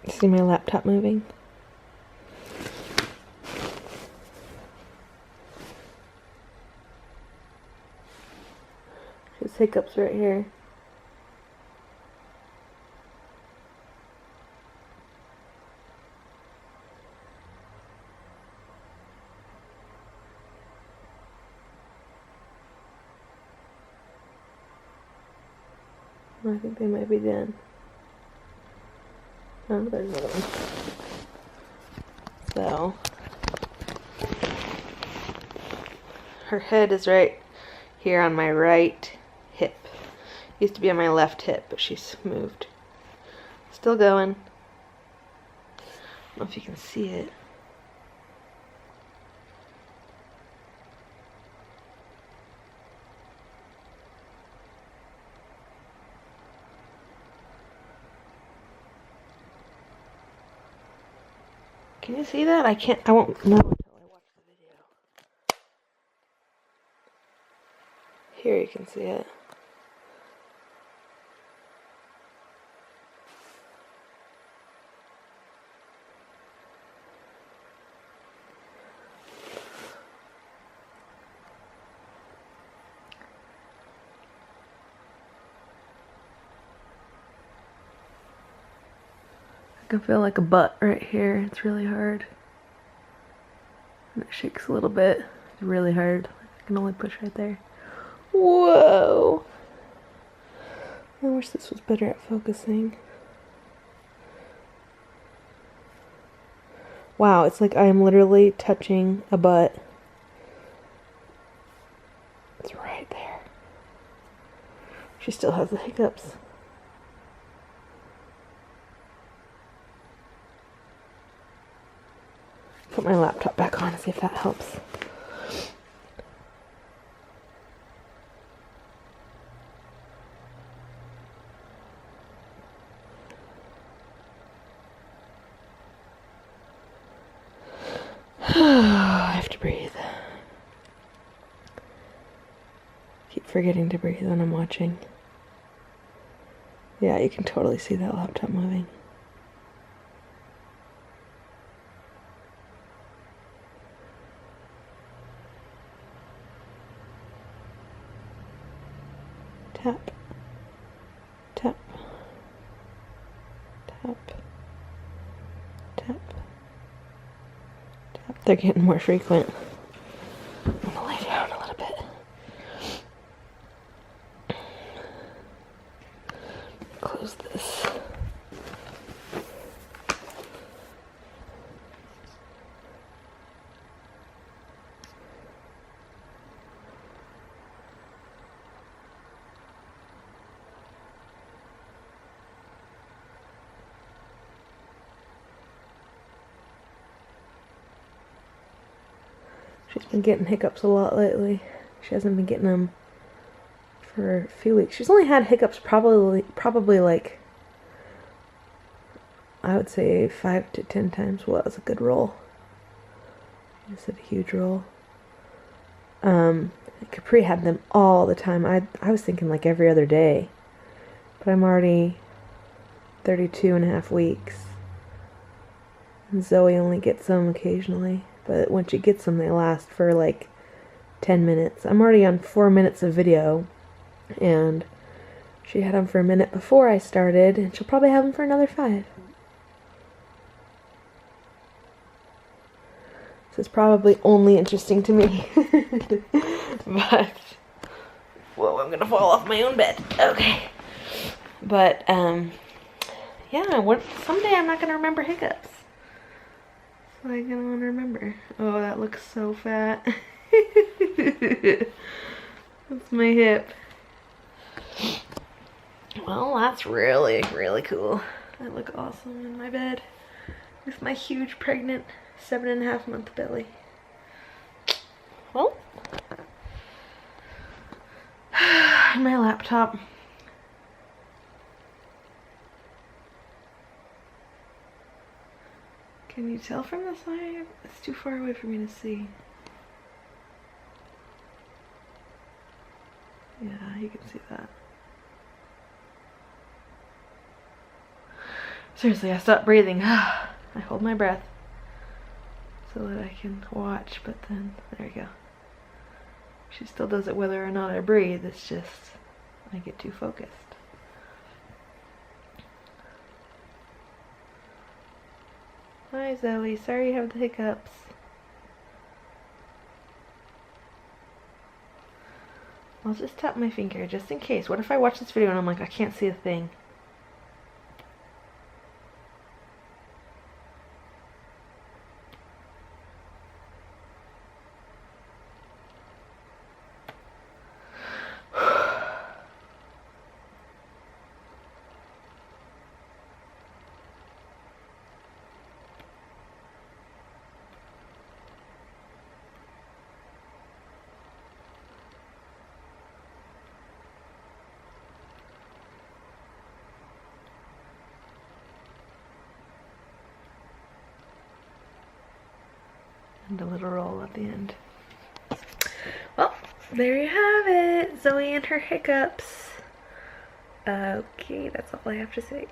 See my laptop moving? There's hiccups right here. I think they might be done. Oh, there's another one. So, her head is right here on my right hip. Used to be on my left hip, but she's moved. Still going. I don't know if you can see it. Can you see that? I won't know until I watch the video. Here you can see it. I can feel like a butt right here. It's really hard. And it shakes a little bit. It's really hard. I can only push right there. Whoa! I wish this was better at focusing. Wow, it's like I am literally touching a butt. It's right there. She still has the hiccups. Put my laptop back on and see if that helps. I have to breathe. Keep forgetting to breathe when I'm watching. Yeah, you can totally see that laptop moving. Tap, tap, tap, tap, tap. They're getting more frequent. I'm gonna lay down a little bit. Close this. She's been getting hiccups a lot lately. She hasn't been getting them for a few weeks. She's only had hiccups probably like, I would say 5 to 10 times. Well, that was a good roll. I just did a huge roll. Capri had them all the time. I was thinking like every other day. But I'm already 32 and a half weeks. And Zoe only gets them occasionally. But when she gets them, they last for like 10 minutes. I'm already on 4 minutes of video. And she had them for a minute before I started. And she'll probably have them for another 5. This is probably only interesting to me. But, whoa, I'm gonna fall off my own bed. Okay. But, yeah, someday I'm not gonna remember hiccups. So I'm gonna wanna remember. Oh, that looks so fat. That's my hip. Well, that's really, really cool. I look awesome in my bed with my huge pregnant 7.5-month belly. Well, my laptop. Can you tell from the side? It's too far away for me to see. Yeah, you can see that. Seriously, I stopped breathing. I hold my breath so that I can watch, but then, there we go. She still does it whether or not I breathe, it's just I get too focused. Hi Zoe, sorry you have the hiccups. I'll just tap my finger just in case. What if I watch this video and I'm like, I can't see a thing? And a little roll at the end. Well, there you have it. Zoe and her hiccups. Okay, that's all I have to say.